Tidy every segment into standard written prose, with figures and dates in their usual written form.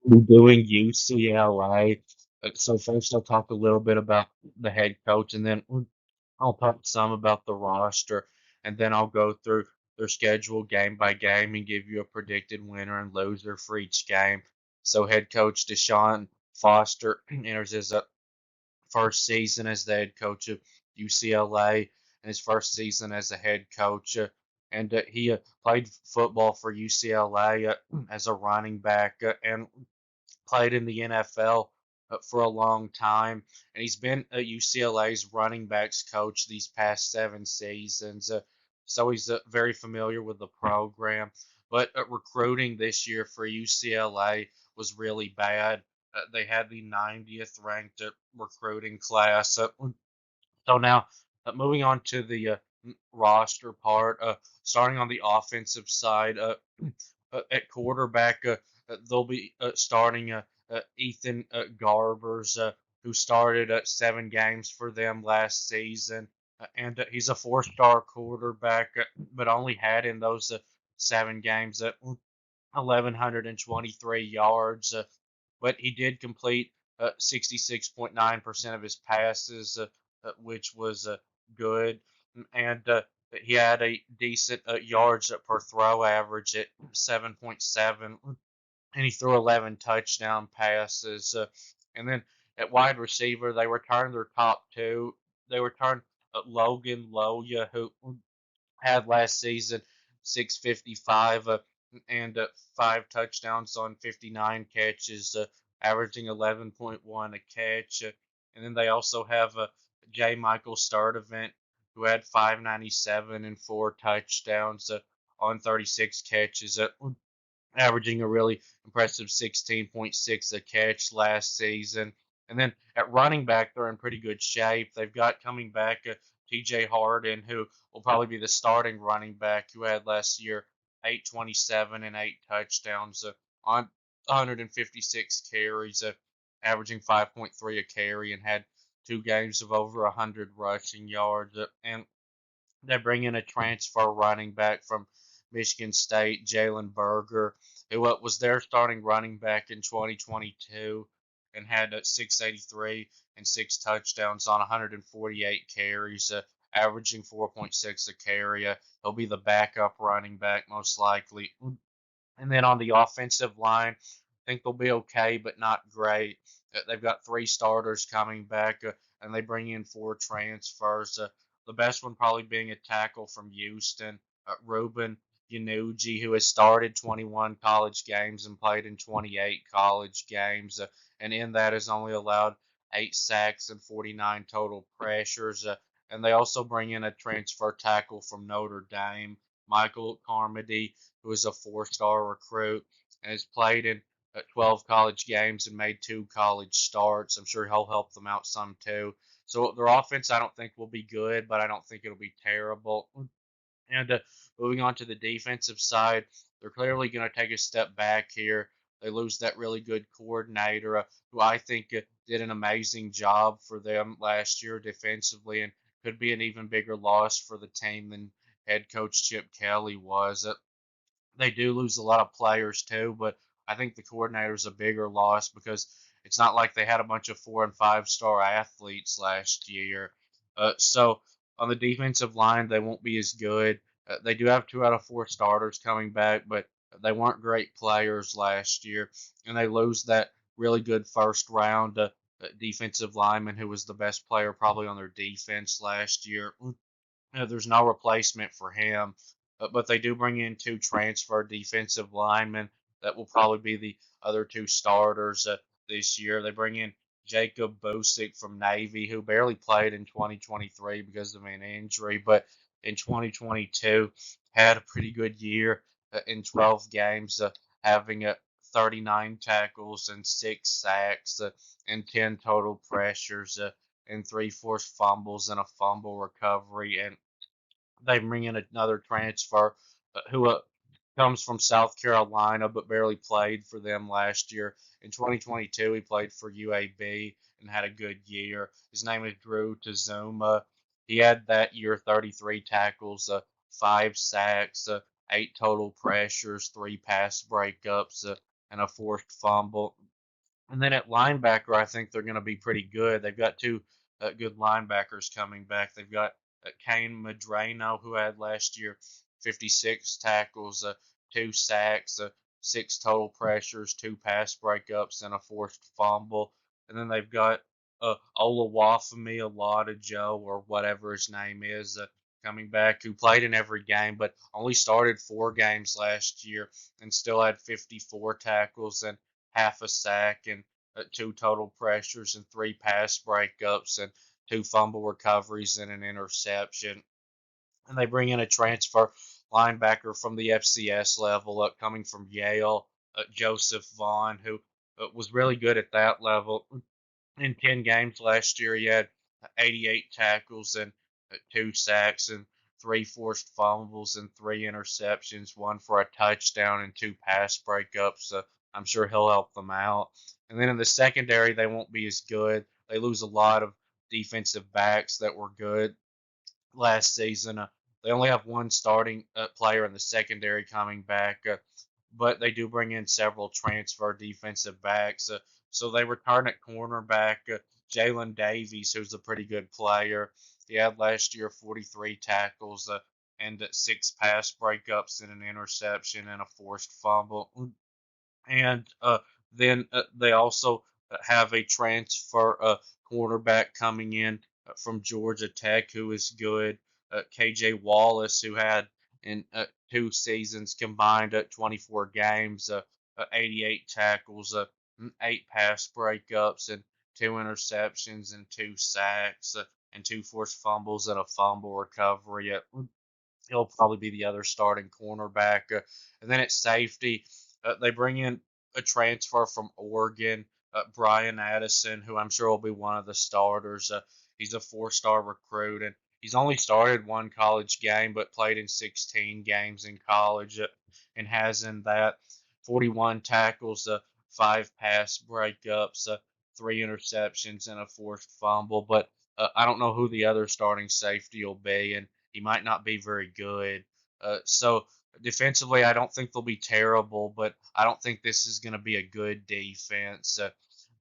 we're doing UCLA. So first I'll talk a little bit about the head coach, and then I'll talk some about the roster, and then I'll go through their schedule game by game and give you a predicted winner and loser for each game. So head coach Deshaun Foster enters his first season as the head coach of UCLA and his first season as a head coach. And he played football for UCLA as a running back and played in the NFL for a long time, and he's been UCLA's running backs coach these past 7 seasons. So he's very familiar with the program. But recruiting this year for UCLA was really bad. They had the 90th ranked recruiting class. So now, moving on to the roster part, starting on the offensive side, at quarterback, they'll be starting Ethan Garbers, who started 7 games for them last season, and he's a four-star quarterback, but only had in those 7 games 1,123 yards, but he did complete 66.9% of his passes, which was good. And he had a decent yards per throw average at 7.7, and he threw 11 touchdown passes. And then at wide receiver, they returned their top two. They returned Logan Loya, who had last season 655 and 5 touchdowns on 59 catches, averaging 11.1 a catch. And then they also have J. Michael Sturdivant, who had 597 and 4 touchdowns on 36 catches, averaging a really impressive 16.6 a catch last season. And then at running back, they're in pretty good shape. They've got coming back TJ Harden, who will probably be the starting running back, who had last year 827 and 8 touchdowns on 156 carries, averaging 5.3 a carry, and had 2 games of over 100 rushing yards. And they bring in a transfer running back from Michigan State, Jalen Berger, who was their starting running back in 2022 and had 683 and 6 touchdowns on 148 carries, averaging 4.6 a carry. He'll be the backup running back most likely. And then on the offensive line, I think they'll be okay, but not great. They've got 3 starters coming back, and they bring in 4 transfers. The best one probably being a tackle from Houston, Ruben Yanuji, who has started 21 college games and played in 28 college games, and in that has only allowed 8 sacks and 49 total pressures. And they also bring in a transfer tackle from Notre Dame, Michael Carmody, who is a 4-star recruit and has played in 12 college games and made 2 college starts. I'm sure he'll help them out some too. So their offense, I don't think will be good, but I don't think it'll be terrible. And moving on to the defensive side, they're clearly going to take a step back here. They lose that really good coordinator, who I think did an amazing job for them last year defensively, and could be an even bigger loss for the team than head coach Chip Kelly was. They do lose a lot of players too, but I think the coordinator is a bigger loss because it's not like they had a bunch of 4 and 5 star athletes last year. So on the defensive line, they won't be as good. They do have 2 out of 4 starters coming back, but they weren't great players last year, and they lose that really good first round defensive lineman who was the best player probably on their defense last year. There's no replacement for him, but they do bring in 2 transfer defensive linemen that will probably be the other 2 starters this year. They bring in Jacob Busick from Navy, who barely played in 2023 because of an injury, but in 2022 had a pretty good year in 12 games, having 39 tackles and 6 sacks and 10 total pressures and 3 forced fumbles and a fumble recovery. And they bring in another transfer who comes from South Carolina but barely played for them last year. In 2022, he played for UAB and had a good year. His name is Drew Tazuma. He had that year 33 tackles, 5 sacks, 8 total pressures, 3 pass breakups, and a forced fumble. And then at linebacker, I think they're going to be pretty good. They've got two good linebackers coming back. They've got Kane Madrano, who had last year 56 tackles, two sacks, six total pressures, two pass breakups, and a forced fumble. And then they've got Olawafemi Joe or whatever his name is, coming back, who played in every game, but only started 4 games last year and still had 54 tackles and half a sack and two total pressures and three pass breakups and two fumble recoveries and an interception. And they bring in a transfer linebacker from the FCS level, coming from Yale, Joseph Vaughn, who was really good at that level. In 10 games last year, he had 88 tackles and two sacks and three forced fumbles and three interceptions, one for a touchdown and two pass breakups. So I'm sure he'll help them out. And then in the secondary, they won't be as good. They lose a lot of defensive backs that were good last season. They only have one starting player in the secondary coming back, but they do bring in several transfer defensive backs. So they return at cornerback Jalen Davies, who's a pretty good player. He had last year 43 tackles and six pass breakups and an interception and a forced fumble. And then they also have a transfer quarterback coming in from Georgia Tech who is good. KJ Wallace, who had in 2 seasons combined 24 games, 88 tackles, eight pass breakups, and two interceptions, and two sacks, and two forced fumbles, and a fumble recovery. He'll probably be the other starting cornerback. And then at safety, they bring in a transfer from Oregon, Brian Addison, who I'm sure will be one of the starters. He's a 4-star recruit, and he's only started one college game, but played in 16 games in college, and has in that 41 tackles, five pass breakups, three interceptions, and a forced fumble. But I don't know who the other starting safety will be, and he might not be very good. So defensively, I don't think they'll be terrible, but I don't think this is going to be a good defense.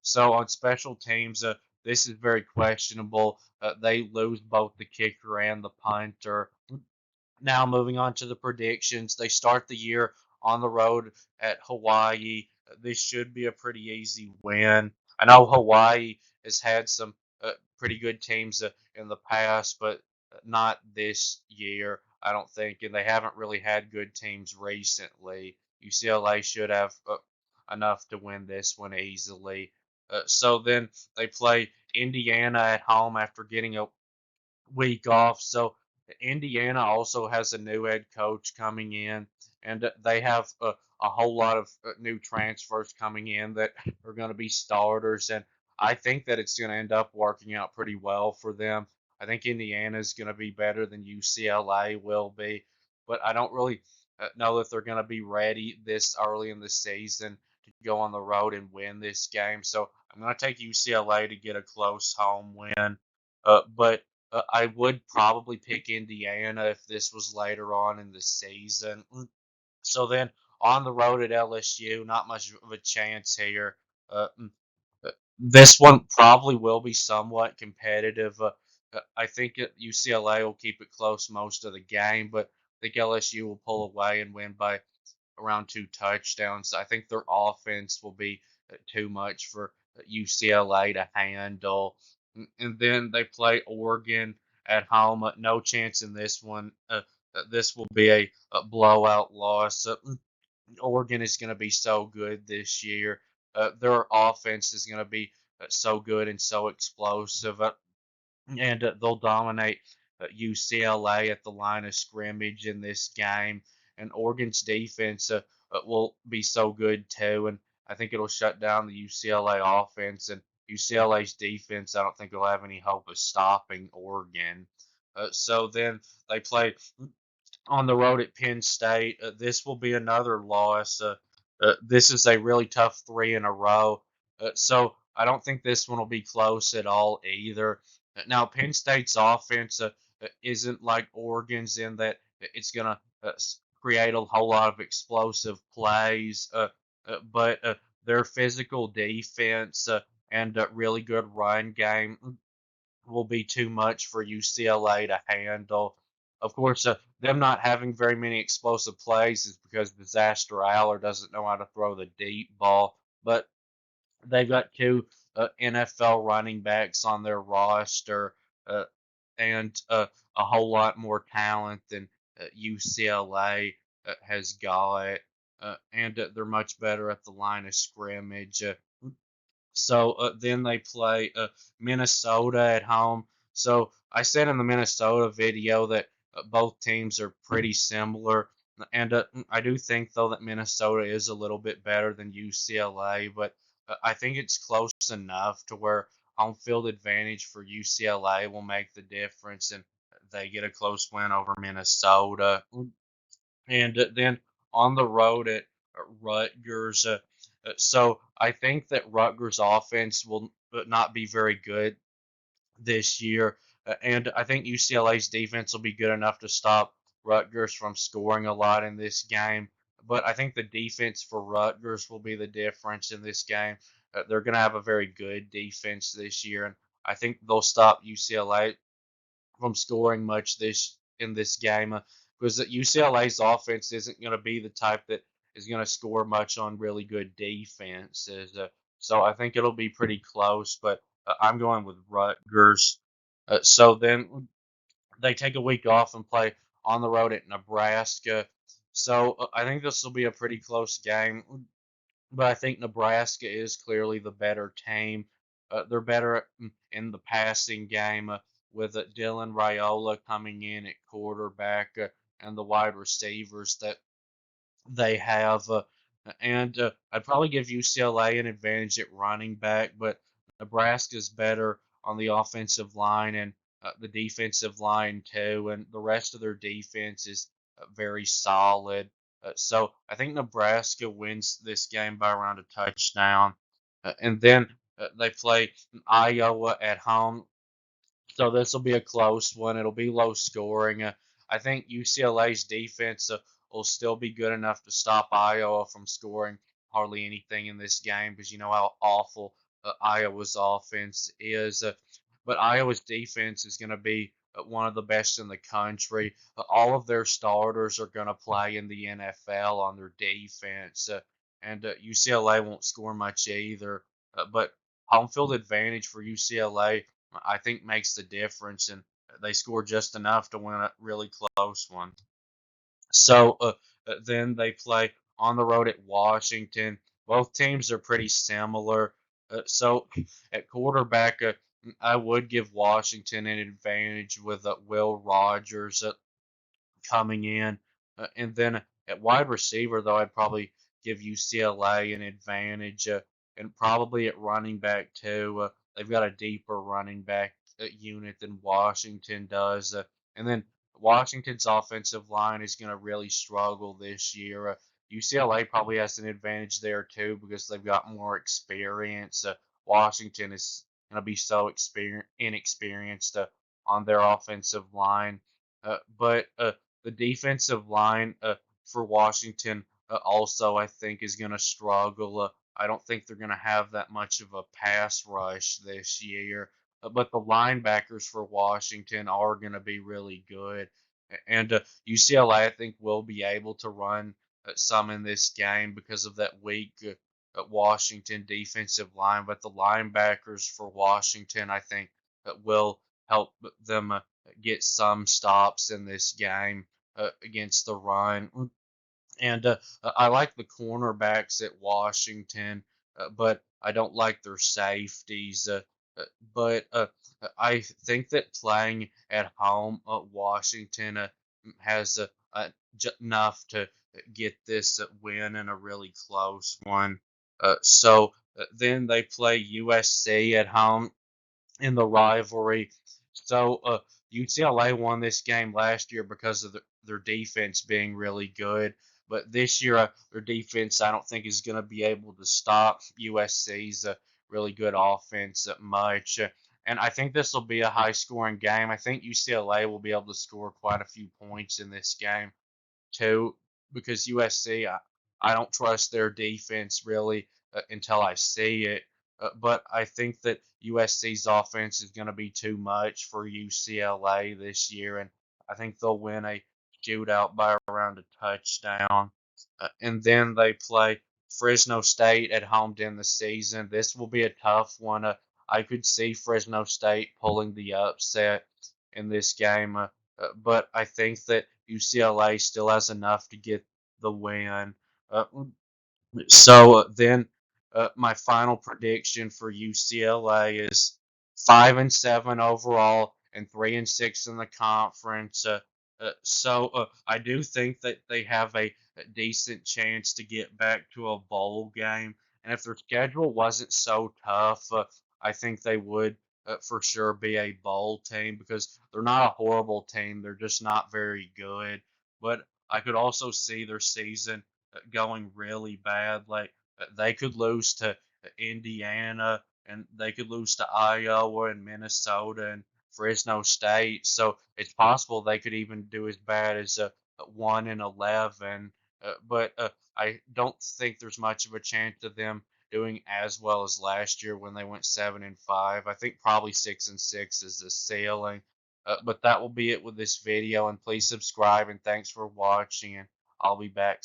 So on special teams, this is very questionable. They lose both the kicker and the punter. Now, moving on to the predictions, they start the year on the road at Hawaii. This should be a pretty easy win. I know Hawaii has had some pretty good teams in the past, but not this year, I don't think. And they haven't really had good teams recently. UCLA should have enough to win this one easily. So then they play Indiana at home after getting a week off. So Indiana also has a new head coach coming in, and they have a whole lot of new transfers coming in that are going to be starters. And I think that it's going to end up working out pretty well for them. I think Indiana is going to be better than UCLA will be, but I don't really know that they're going to be ready this early in the season to go on the road and win this game. So I'm going to take UCLA to get a close home win. But I would probably pick Indiana if this was later on in the season. So then on the road at LSU, not much of a chance here. This one probably will be somewhat competitive. I think UCLA will keep it close most of the game, but I think LSU will pull away and win by around two touchdowns. I think their offense will be too much for UCLA to handle. And then they play Oregon at home. No chance in this one. This will be a blowout loss. Oregon is going to be so good this year. Their offense is going to be so good and so explosive. And they'll dominate UCLA at the line of scrimmage in this game. And Oregon's defense will be so good too, and I think it'll shut down the UCLA offense. And UCLA's defense, I don't think will have any hope of stopping Oregon. So then they play on the road at Penn State. This will be another loss. This is a really tough three in a row. So I don't think this one will be close at all either. Now, Penn State's offense isn't like Oregon's in that it's going to create a whole lot of explosive plays. but their physical defense and really good run game will be too much for UCLA to handle. Of course, them not having very many explosive plays is because Disaster Aller doesn't know how to throw the deep ball. But they've got two NFL running backs on their roster uh, and a whole lot more talent than UCLA has got. And they're much better at the line of scrimmage. So then they play Minnesota at home. So I said in the Minnesota video that both teams are pretty similar. And I do think, though, that Minnesota is a little bit better than UCLA, but I think it's close enough to where home field advantage for UCLA will make the difference and they get a close win over Minnesota. And then on the road at Rutgers. So I think that Rutgers offense will not be very good this year, and I think UCLA's defense will be good enough to stop Rutgers from scoring a lot in this game. But I think the defense for Rutgers will be the difference in this game. They're going to have a very good defense this year, and I think they'll stop UCLA from scoring much this in this game because UCLA's offense isn't going to be the type that is going to score much on really good defenses. So I think it'll be pretty close, but I'm going with Rutgers. So then they take a week off and play on the road at Nebraska. So I think this will be a pretty close game, but I think Nebraska is clearly the better team. They're better in the passing game with Dylan Raiola coming in at quarterback and the wide receivers that they have. And I'd probably give UCLA an advantage at running back, but Nebraska's better on the offensive line and the defensive line too, and the rest of their defense is very solid. So I think Nebraska wins this game by around a touchdown. And then they play Iowa at home. So this will be a close one. It'll be low scoring. I think UCLA's defense will still be good enough to stop Iowa from scoring hardly anything in this game because you know how awful Iowa's offense is. But Iowa's defense is going to be one of the best in the country. All of their starters are going to play in the NFL on their defense, and UCLA won't score much either. But home field advantage for UCLA I think makes the difference, and they score just enough to win a really close one. So then they play on the road at Washington. Both teams are pretty similar. So at quarterback, I would give Washington an advantage with Will Rogers coming in. And then at wide receiver, though, I'd probably give UCLA an advantage, and probably at running back too. They've got a deeper running back unit than Washington does, and then Washington's offensive line is going to really struggle this year. UCLA probably has an advantage there too because they've got more experience. Washington is going to be so inexperienced on their offensive line, but the defensive line for Washington also, I think, is going to struggle. I don't think they're going to have that much of a pass rush this year. But the linebackers for Washington are going to be really good. And UCLA, I think, will be able to run some in this game because of that weak Washington defensive line. But the linebackers for Washington, I think, will help them get some stops in this game against the run. And I like the cornerbacks at Washington, but I don't like their safeties. Uh, but I think that playing at home, Washington has enough to get this win in a really close one. So then they play USC at home in the rivalry. So UCLA won this game last year because of their defense being really good. But this year, their defense, I don't think, is going to be able to stop USC's really good offense much. And I think this will be a high scoring game. I think UCLA will be able to score quite a few points in this game, too, because USC, I don't trust their defense really until I see it. But I think that USC's offense is going to be too much for UCLA this year, and I think they'll win a shootout by around a touchdown. And then they play Fresno State at home to end the season. This will be a tough one. I could see Fresno State pulling the upset in this game, but I think that UCLA still has enough to get the win. Uh, then my final prediction for UCLA is 5-7 overall and 3-6 in the conference. I do think that they have a decent chance to get back to a bowl game. And if their schedule wasn't so tough, I think they would for sure be a bowl team because they're not a horrible team. They're just not very good. But I could also see their season going really bad. Like they could lose to Indiana and they could lose to Iowa and Minnesota and Fresno State. So it's possible they could even do as bad as 1-11. But I don't think there's much of a chance of them doing as well as last year when they went 7-5. I think probably 6-6 is the ceiling. But that will be it with this video. And please subscribe and thanks for watching. And I'll be back